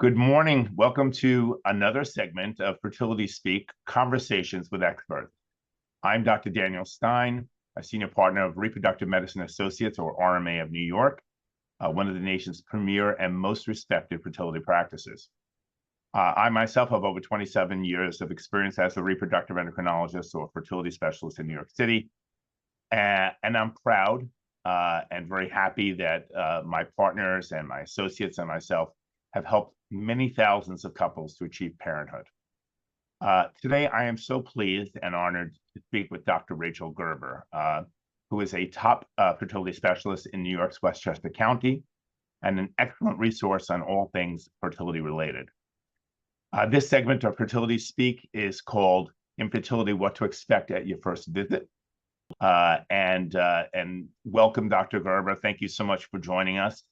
Good morning. Welcome to another segment of Fertility Speak, Conversations with Experts. I'm Dr. Daniel Stein, a senior partner of Reproductive Medicine Associates, or RMA of New York, one of the nation's premier and most respected fertility practices. I myself have over 27 years of experience as a reproductive endocrinologist or fertility specialist in New York City. And I'm proud and very happy that my partners and my associates and myself have helped many thousands of couples to achieve parenthood. Today, I am so pleased and honored to speak with Dr. Rachel Gerber, who is a top fertility specialist in New York's Westchester County and an excellent resource on all things fertility related. This segment of Fertility Speak is called Infertility: What to Expect at Your First Visit. And welcome, Dr. Gerber. Thank you so much for joining us.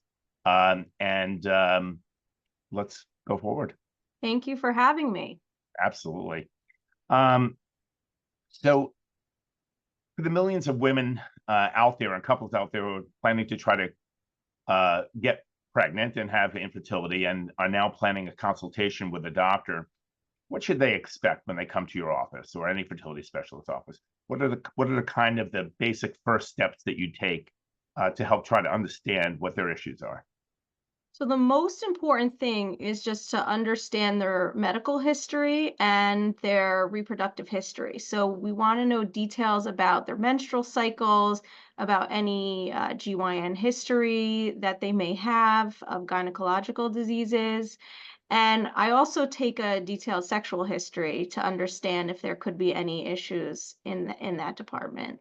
Let's go forward. Thank you for having me. Absolutely. So for the millions of women out there and couples out there who are planning to try to get pregnant and have infertility and are now planning a consultation with a doctor, what should they expect when they come to your office or any fertility specialist office? What are the kind of the basic first steps that you take to help try to understand what their issues are? So the most important thing is just to understand their medical history and their reproductive history. So we want to know details about their menstrual cycles, about any GYN history that they may have of gynecological diseases. And I also take a detailed sexual history to understand if there could be any issues in that department.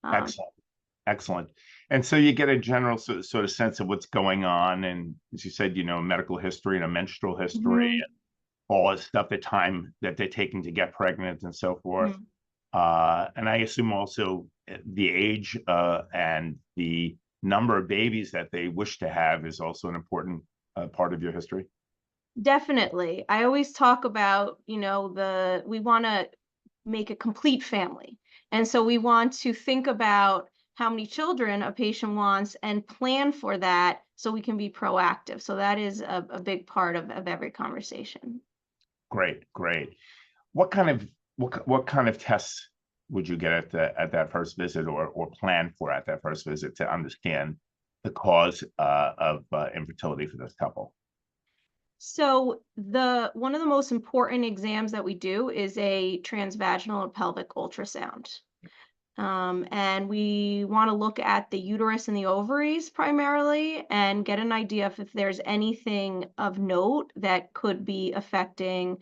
Excellent. Excellent. And so you get a general sort of sense of what's going on. And as you said, medical history and a menstrual history, and all this stuff, the time that they're taking to get pregnant and so forth. And I assume also the age and the number of babies that they wish to have is also an important part of your history. Definitely. I always talk about, we want to make a complete family. And so we want to think about how many children a patient wants and plan for that so we can be proactive. So that is a big part of every conversation. Great, great. What kind of tests would you get at that first visit or plan for at that first visit to understand the cause of infertility for this couple? So one of the most important exams that we do is a transvaginal and pelvic ultrasound. And we want to look at the uterus and the ovaries primarily and get an idea if there's anything of note that could be affecting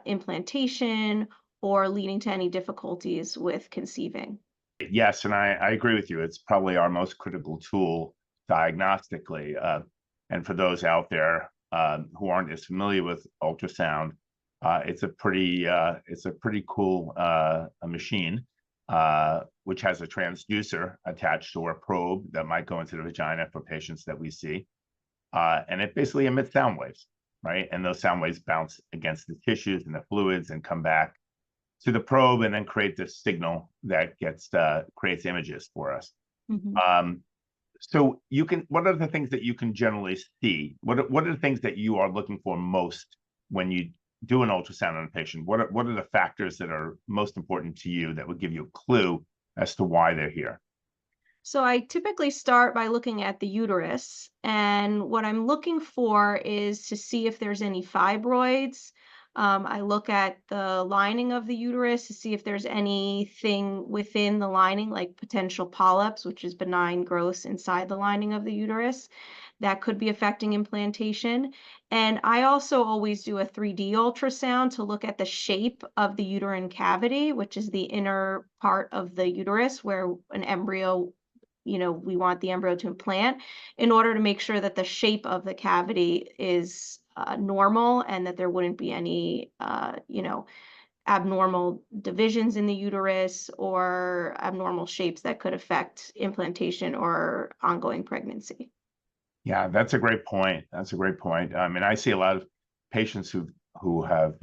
implantation or leading to any difficulties with conceiving. Yes, and I agree with you. It's probably our most critical tool diagnostically. And for those out there who aren't as familiar with ultrasound, it's a pretty cool machine. Which has a transducer attached or a probe that might go into the vagina for patients that we see. And it basically emits sound waves, right? And those sound waves bounce against the tissues and the fluids and come back to the probe and then create this signal that creates images for us. So what are the things that you can generally see? What are the things that you are looking for most when you do an ultrasound on a patient? What are the factors that are most important to you that would give you a clue as to why they're here? So I typically start by looking at the uterus, and what I'm looking for is to see if there's any fibroids. I look at the lining of the uterus to see if there's anything within the lining, like potential polyps, which is benign growths inside the lining of the uterus that could be affecting implantation. And I also always do a 3D ultrasound to look at the shape of the uterine cavity, which is the inner part of the uterus where an embryo, we want the embryo to implant, in order to make sure that the shape of the cavity is normal and that there wouldn't be any, abnormal divisions in the uterus or abnormal shapes that could affect implantation or ongoing pregnancy. Yeah, that's a great point. That's a great point. I mean, I see a lot of patients who have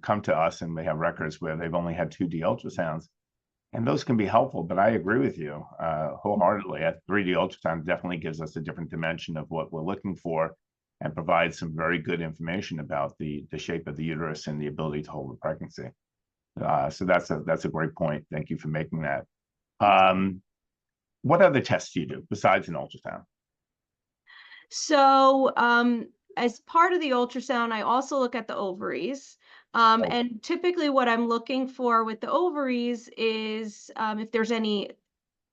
come to us and they have records where they've only had 2D ultrasounds, and those can be helpful. But I agree with you wholeheartedly. A 3D ultrasound definitely gives us a different dimension of what we're looking for. and provides some very good information about the shape of the uterus and the ability to hold a pregnancy. So that's a great point. Thank you for making that. What other tests do you do besides an ultrasound? So, as part of the ultrasound, I also look at the ovaries. And typically what I'm looking for with the ovaries is if there's any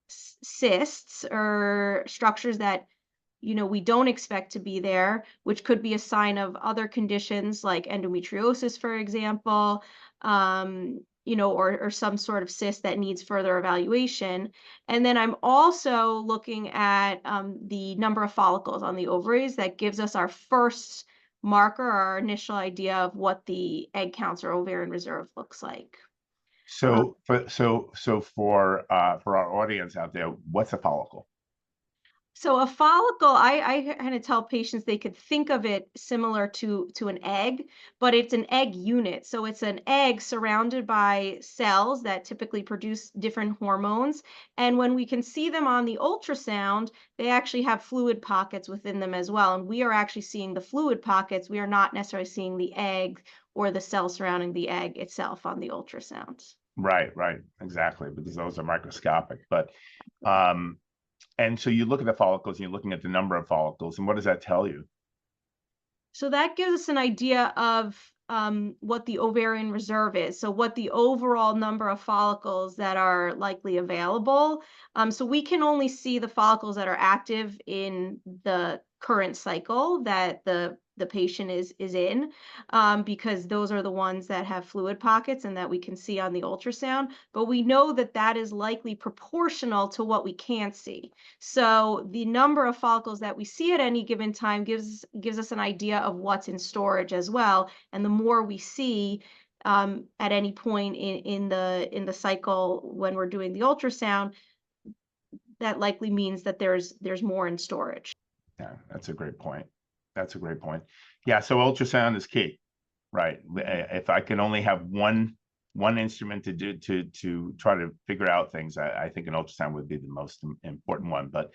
cysts or structures that we don't expect to be there, which could be a sign of other conditions like endometriosis, for example, or some sort of cyst that needs further evaluation. And then I'm also looking at the number of follicles on the ovaries. That gives us our first marker, our initial idea of what the egg counts or ovarian reserve looks like. So for our audience out there, what's a follicle? So a follicle, I kind of tell patients they could think of it similar to an egg, but it's an egg unit. So it's an egg surrounded by cells that typically produce different hormones. And when we can see them on the ultrasound, they actually have fluid pockets within them as well. And we are actually seeing the fluid pockets. We are not necessarily seeing the egg or the cell surrounding the egg itself on the ultrasound. Right, exactly, because those are microscopic. But and so you look at the follicles and you're looking at the number of follicles, and what does that tell you? So that gives us an idea of what the ovarian reserve is. So what the overall number of follicles that are likely available. So we can only see the follicles that are active in the current cycle that the patient is in, because those are the ones that have fluid pockets and that we can see on the ultrasound. But we know that that is likely proportional to what we can't see. So the number of follicles that we see at any given time gives us an idea of what's in storage as well. And the more we see at any point in the cycle when we're doing the ultrasound, that likely means that there's more in storage. Yeah, that's a great point. That's a great point. Yeah, so ultrasound is key, right? If I can only have one instrument to try to figure out things, I think an ultrasound would be the most important one. But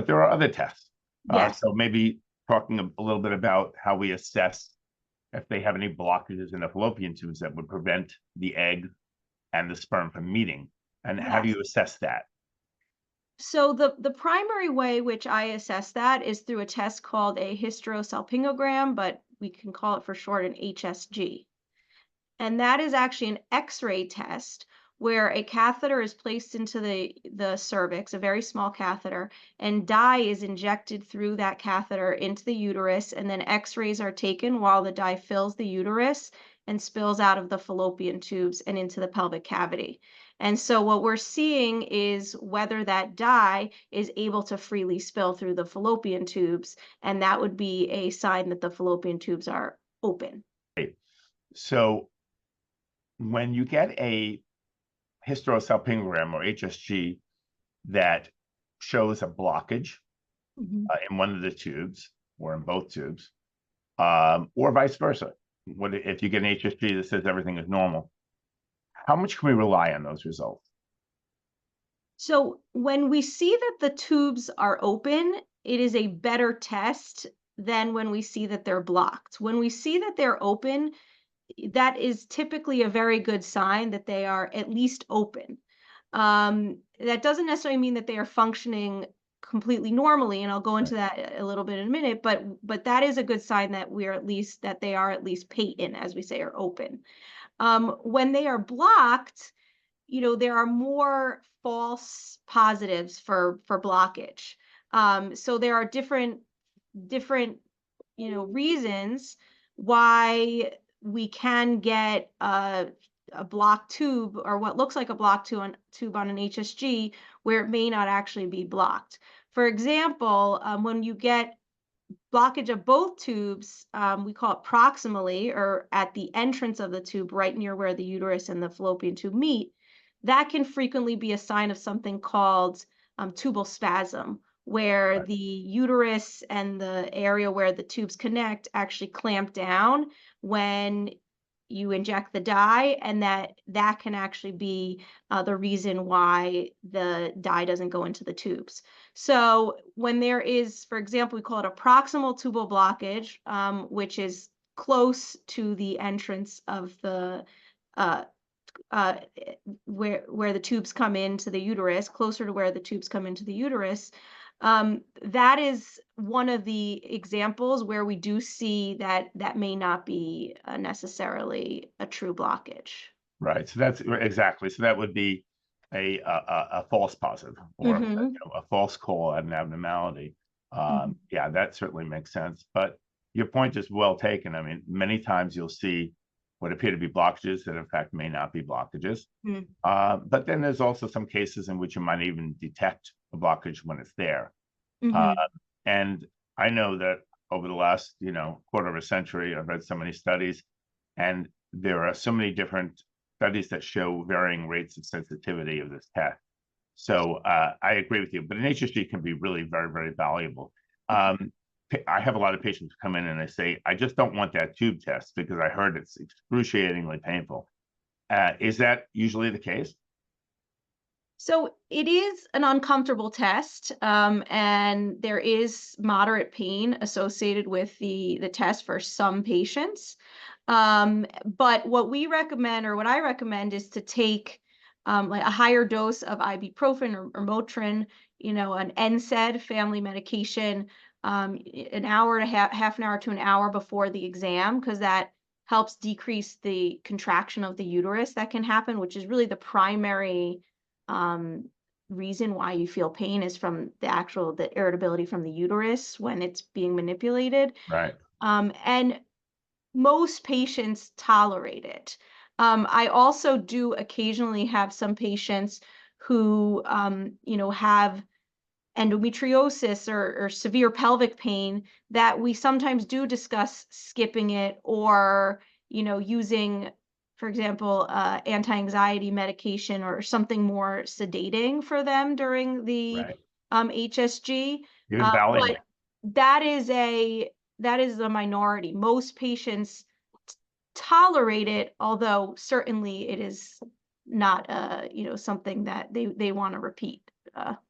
there are other tests. Yes. So maybe talking a little bit about how we assess if they have any blockages in the fallopian tubes that would prevent the egg and the sperm from meeting, and how do Yes. you assess that? So the primary way which I assess that is through a test called a hysterosalpingogram, but we can call it for short an HSG. And that is actually an X-ray test where a catheter is placed into the cervix, a very small catheter, and dye is injected through that catheter into the uterus, and then X-rays are taken while the dye fills the uterus and spills out of the fallopian tubes and into the pelvic cavity. And so what we're seeing is whether that dye is able to freely spill through the fallopian tubes, and that would be a sign that the fallopian tubes are open. So when you get a hysterosalpingogram or HSG that shows a blockage in one of the tubes or in both tubes, or vice versa. What if you get an HSG that says everything is normal? How much can we rely on those results? So when we see that the tubes are open, it is a better test than when we see that they're blocked. When we see that they're open, that is typically a very good sign that they are at least open. That doesn't necessarily mean that they are functioning completely normally, and I'll go into that a little bit in a minute, but that is a good sign that they are at least patent, as we say, or open. When they are blocked, there are more false positives for blockage. So there are different reasons why we can get a blocked tube or what looks like a blocked tube on an HSG where it may not actually be blocked. For example, when you get blockage of both tubes, we call it proximally or at the entrance of the tube, right near where the uterus and the fallopian tube meet, that can frequently be a sign of something called tubal spasm, where the uterus and the area where the tubes connect actually clamp down when you inject the dye, and that can actually be the reason why the dye doesn't go into the tubes. So when there is, for example, we call it a proximal tubal blockage, which is close to the entrance of the uh, where the tubes come into the uterus, closer to where the tubes come into the uterus. That is one of the examples where we do see that may not be necessarily a true blockage. Right. So that's exactly. So that would be a false positive, or Mm-hmm. a false call at an abnormality. Mm-hmm. Yeah, that certainly makes sense. But your point is well taken. I mean, many times you'll see what appear to be blockages that in fact may not be blockages. But then there's also some cases in which you might even detect a blockage when it's there. Uh, Mm-hmm. and I know that over the last, quarter of a century, I've read so many studies, and there are so many different studies that show varying rates of sensitivity of this test. So I agree with you, but an HSG can be really very, very valuable. I have a lot of patients come in and they say, I just don't want that tube test because I heard it's excruciatingly painful. Is that usually the case? So it is an uncomfortable test, and there is moderate pain associated with the test for some patients. But what we recommend, or what I recommend, is to take like a higher dose of ibuprofen or Motrin, an NSAID family medication, an hour to half an hour to an hour before the exam, because that helps decrease the contraction of the uterus that can happen, which is really the primary um, reason why you feel pain is from the irritability from the uterus when it's being manipulated. Right. And most patients tolerate it. I also do occasionally have some patients who, have endometriosis or severe pelvic pain that we sometimes do discuss skipping it, or using, for example, anti-anxiety medication or something more sedating for them during the Right. HSG. Even Valium. But that is a minority. Most patients tolerate it, although certainly it is not something that they want to repeat.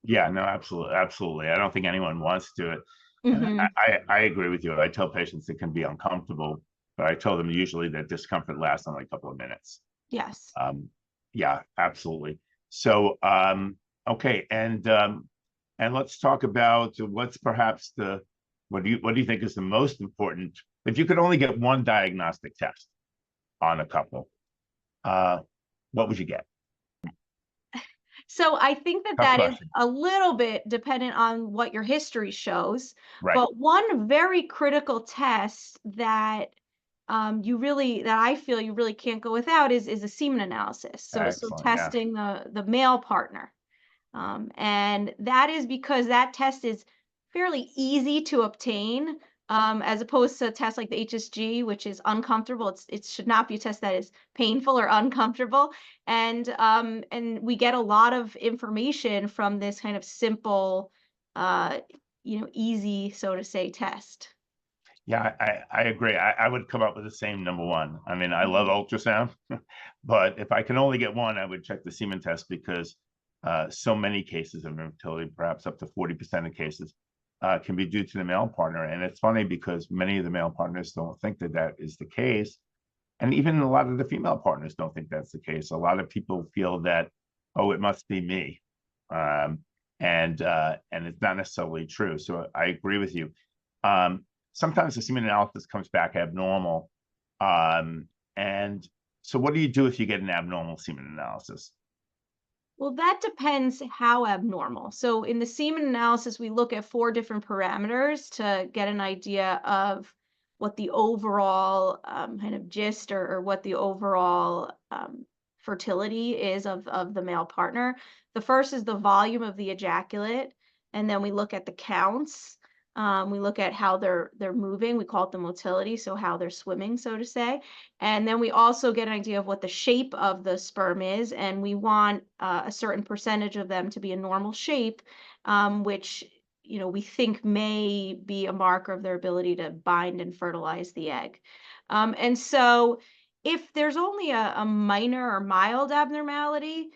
Yeah, no, absolutely, absolutely. I don't think anyone wants to do it. And Mhm. I agree with you. I tell patients it can be uncomfortable, but I tell them usually that discomfort lasts only a couple of minutes. Yes. Um, yeah, absolutely. So, okay, and let's talk about what's perhaps what do you think is the most important? If you could only get one diagnostic test on a couple, uh, what would you get? So I think that Tough that is question. a little bit dependent on what your history shows, Right. but one very critical test that that I feel you really can't go without is a semen analysis. So Excellent. Yeah. testing the male partner. And that is because that test is fairly easy to obtain, as opposed to a test like the HSG, which is uncomfortable. It should not be a test that is painful or uncomfortable. And we get a lot of information from this kind of simple, uh, easy, so to say, test. Yeah, I agree. I would come up with the same number one. I mean, I love Mhm. ultrasound, but if I can only get one, I would check the semen test because so many cases of infertility, perhaps up to 40% of cases, can be due to the male partner. And it's funny because many of the male partners don't think that that is the case. And even a lot of the female partners don't think that's the case. A lot of people feel that, oh, it must be me. Um, and it's not necessarily true. So I agree with you. Sometimes the semen analysis comes back abnormal. And so what do you do if you get an abnormal semen analysis? Well, that depends how abnormal. So in the semen analysis, we look at four different parameters to get an idea of what the overall kind of gist, or what the overall fertility is of the male partner. The first is the volume of the ejaculate, and then we look at the counts. We look at how they're moving. We call it the motility, so how they're swimming, so to say. And then we also get an idea of what the shape of the sperm is, and we want a certain percentage of them to be a normal shape, which we think may be a marker of their ability to bind and fertilize the egg. And so If there's only a minor or mild abnormality,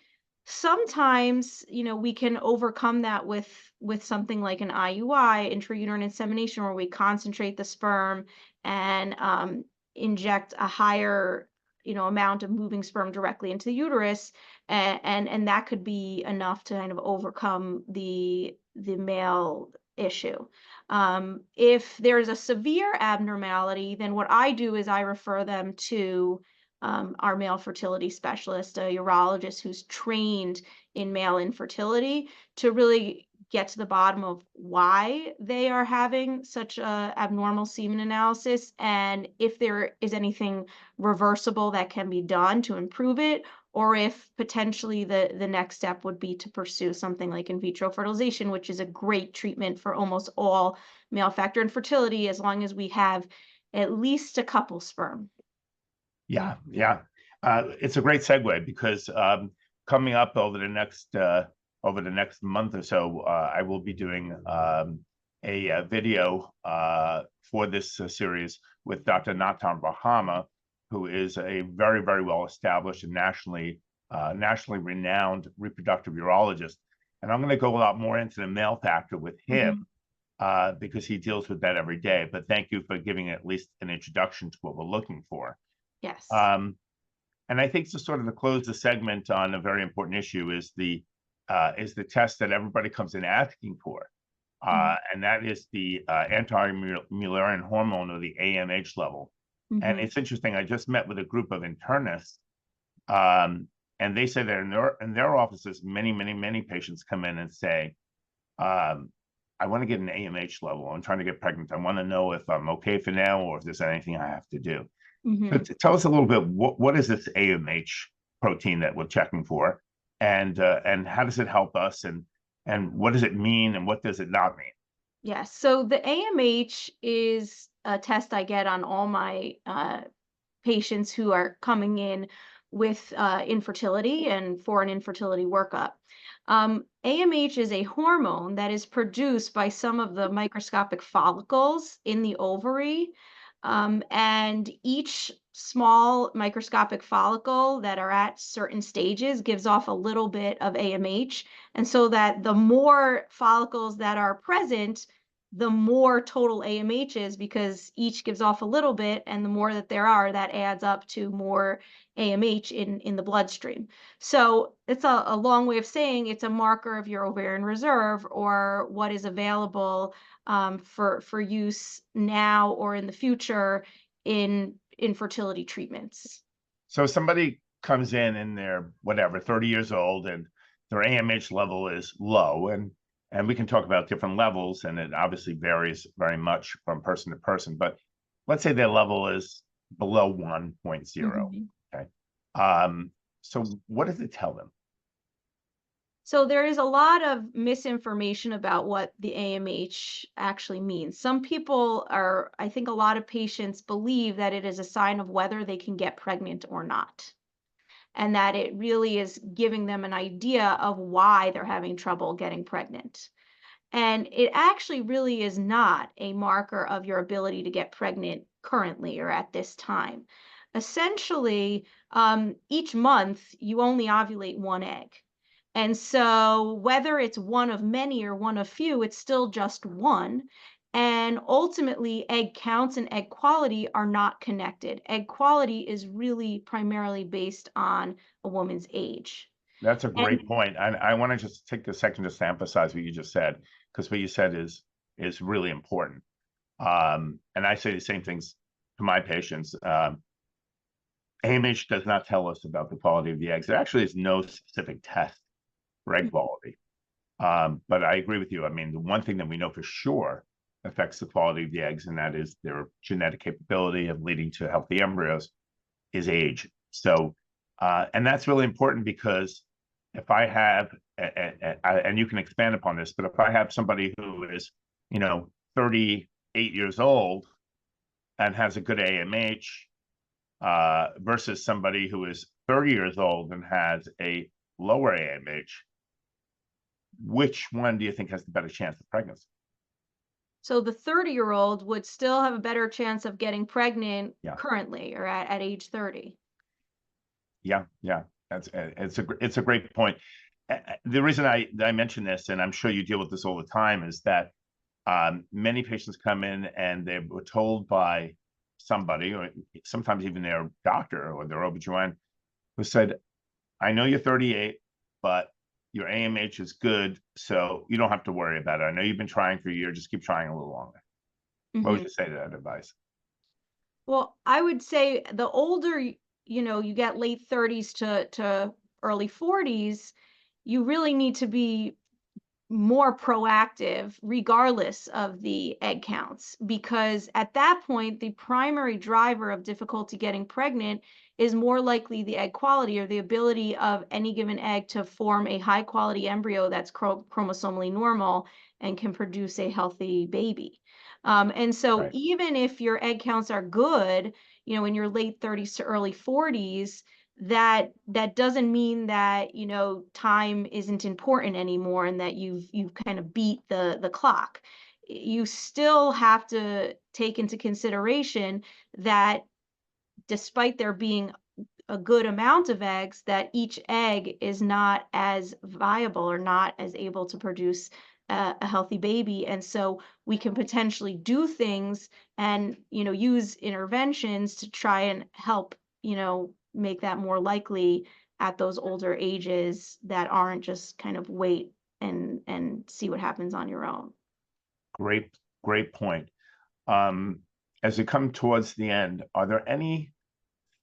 sometimes, we can overcome that with something like an IUI, intrauterine insemination, where we concentrate the sperm and inject a higher, amount of moving sperm directly into the uterus, and that could be enough to kind of overcome the male issue. If there's a severe abnormality, then what I do is I refer them to our male fertility specialist, a urologist who's trained in male infertility, to really get to the bottom of why they are having such a abnormal semen analysis, and if there is anything reversible that can be done to improve it, or if potentially the next step would be to pursue something like in vitro fertilization, which is a great treatment for almost all male factor infertility, as long as we have at least a couple sperm. Yeah, yeah. It's a great segue because coming up over the next month or so, I will be doing a video for this series with Dr. Natan Brahma, who is a very, very well established and nationally renowned reproductive urologist. And I'm going to go a lot more into the male factor with him because he deals with that every day. But thank you for giving at least an introduction to what we're looking for. Yes. And I think to close the segment on a very important issue is the test that everybody comes in asking for, and that is the anti-Mullerian hormone, or the AMH level. And it's interesting. I just met with a group of internists, and they say that in their offices, many patients come in and say, I want to get an AMH level. I'm trying to get pregnant. I want to know if I'm okay for now or if there's anything I have to do. So tell us a little bit, what is this AMH protein that we're checking for, and how does it help us, and what does it mean, and what does it not mean? Yes. So the AMH is a test I get on all my patients who are coming in with infertility and for an infertility workup. AMH is a hormone that is produced by some of the microscopic follicles in the ovary. And each small microscopic follicle that are at certain stages gives off a little bit of AMH. And so that the more follicles that are present, the more total AMH is, because each gives off a little bit, and the more that there are, that adds up to more AMH in the bloodstream. So it's a long way of saying it's a marker of your ovarian reserve, or what is available for use now or in the future in infertility treatments. So somebody comes in and they're 30 years old, and their AMH level is low, and we can talk about different levels, and it obviously varies very much from person to person. But let's say their level is below 1.0. Okay. So what does it tell them? So there is a lot of misinformation about what the AMH actually means. Some people I think a lot of patients believe that it is a sign of whether they can get pregnant or not, and that it really is giving them an idea of why they're having trouble getting pregnant. And it actually really is not a marker of your ability to get pregnant currently or at this time. Essentially, each month you only ovulate one egg. And so whether it's one of many or one of few, it's still just one. And ultimately, egg counts and egg quality are not connected. Egg quality is really primarily based on a woman's age. That's a great point. And I want to just take a second just to emphasize what you just said, because what you said is really important. And I say the same things to my patients. AMH does not tell us about the quality of the eggs. There actually is no specific test for egg quality. But I agree with you. I mean, the one thing that we know for sure affects the quality of the eggs, and that is their genetic capability of leading to healthy embryos, is age. So, and that's really important, because if I have, and you can expand upon this, but if I have somebody who is, 38 years old and has a good AMH, versus somebody who is 30 years old and has a lower AMH, which one do you think has the better chance of pregnancy? So the 30-year-old would still have a better chance of getting pregnant Yeah, currently or at age 30. yeah, yeah. It's a great point. The reason I mention this, and I'm sure you deal with this all the time, is that many patients come in and they were told by somebody, or sometimes even their doctor or their OB/GYN, who said, I know you're 38, but your AMH is good, so you don't have to worry about it. I know you've been trying for a year, just keep trying a little longer. What would Mhm. you say to that advice? Well, I would say the older you get late 30s to early 40s, you really need to be more proactive regardless of the egg counts, because at that point the primary driver of difficulty getting pregnant is more likely the egg quality or the ability of any given egg to form a high quality embryo that's chromosomally normal and can produce a healthy baby. And so Right. even if your egg counts are good, in your late 30s to early 40s, that doesn't mean that time isn't important anymore and that you've kind of beat the clock. You still have to take into consideration that despite there being a good amount of eggs, that each egg is not as viable or not as able to produce a healthy baby. And so we can potentially do things and use interventions to try and help make that more likely at those older ages, that aren't just kind of wait and see what happens on your own. Great, great point. Um, as we come towards the end, are there any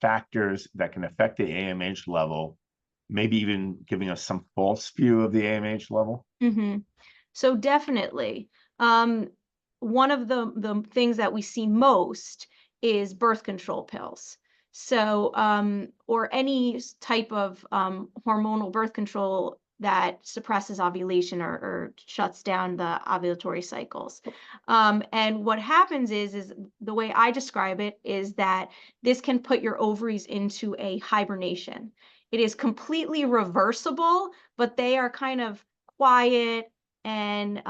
factors that can affect the AMH level, maybe even giving us some false view of the AMH level? hmm So definitely, um, one of the things that we see most is birth control pills. So, or any type of hormonal birth control that suppresses ovulation or shuts down the ovulatory cycles. And what happens is the way I describe it is that this can put your ovaries into a hibernation. It is completely reversible, but they are kind of quiet and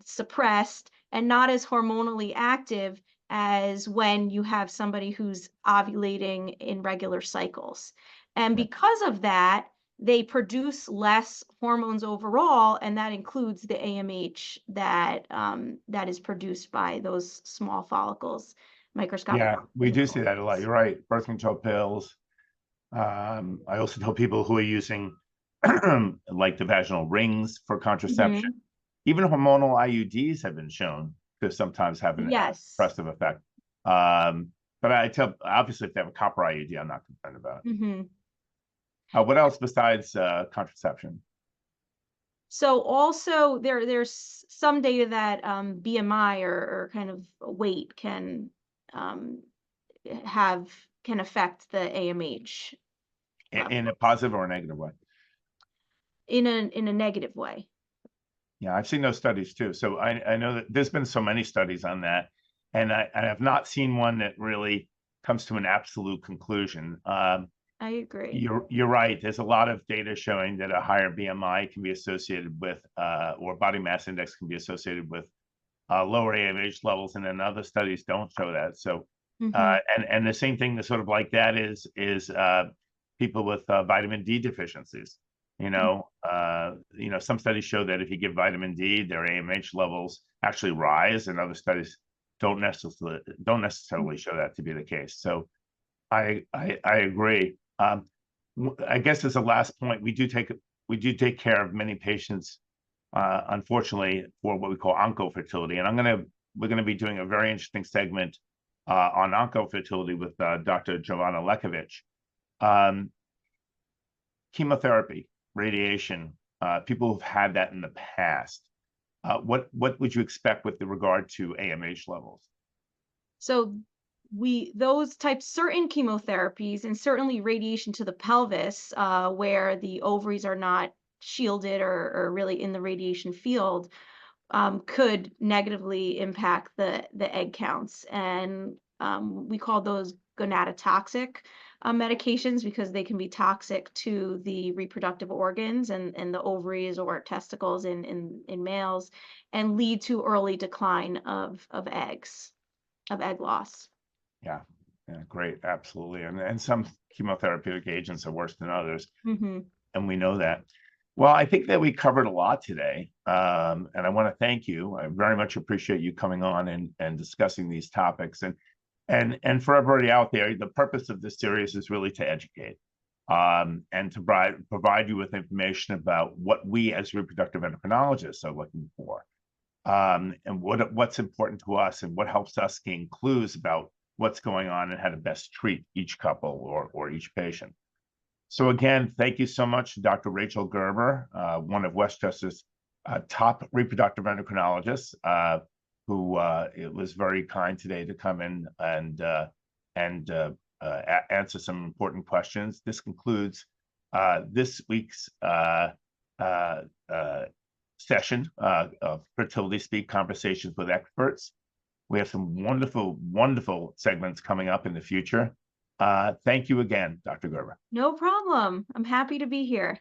suppressed and not as hormonally active as when you have somebody who's ovulating in regular cycles. And Right. because of that, they produce less hormones overall, and that includes the AMH that is produced by those small follicles, microscopic Yeah, we do see that a lot. follicles. You're right. Birth control pills. I also tell people who are using like the vaginal rings for contraception. hmm Even hormonal IUDs have been shown to sometimes have an Yes. suppressive effect. But I tell, obviously, if they have a copper IUD, I'm not concerned about it. hmm What else besides contraception? So also there's some data that BMI or kind of weight um, have can affect the AMH In a level positive or a negative way? in a negative way. Yeah, I've seen those studies too. So I know that there's been so many studies on that, and I have not seen one that really comes to an absolute conclusion. I agree. You're right. There's a lot of data showing that a higher BMI can be associated with, or body mass index can be associated with lower AMH levels, and then other studies don't show that. So, hmm and the same thing that sort of like that is people with vitamin D deficiencies. Some studies show that if you give vitamin D, their AMH levels actually rise, and other studies don't necessarily show that to be the case. So, I agree. I guess as a last point, we do take care of many patients, unfortunately, for what we call oncofertility, and we're gonna be doing a very interesting segment on oncofertility with Dr. Giovanna Lekovich. Um, Chemotherapy, radiation, people who've had that in the past. What would you expect with regard to AMH levels? So we those types certain chemotherapies and certainly radiation to the pelvis, where the ovaries are not shielded or really in the radiation field, could negatively impact the egg counts, and we call those gonadotoxic. medications because they can be toxic to the reproductive organs and the ovaries or testicles in males, and lead to early decline of eggs, of egg loss. Yeah, yeah, great, absolutely. And some chemotherapeutic agents are worse than others, Hmm. and we know that. Well, I think that we covered a lot today, and I want to thank you. I very much appreciate you coming on and discussing these topics. And for everybody out there, the purpose of this series is really to educate, and to provide you with information about what we as reproductive endocrinologists are looking for, and what's important to us, and what helps us gain clues about what's going on and how to best treat each couple or each patient. So again, thank you so much, Dr. Rachel Gerber, one of Westchester's top reproductive endocrinologists, who it was very kind today to come in and answer some important questions. This concludes this week's session of Fertility Speak Conversations with Experts. We have some wonderful, wonderful segments coming up in the future. Thank you again, Dr. Gerber. No problem. I'm happy to be here.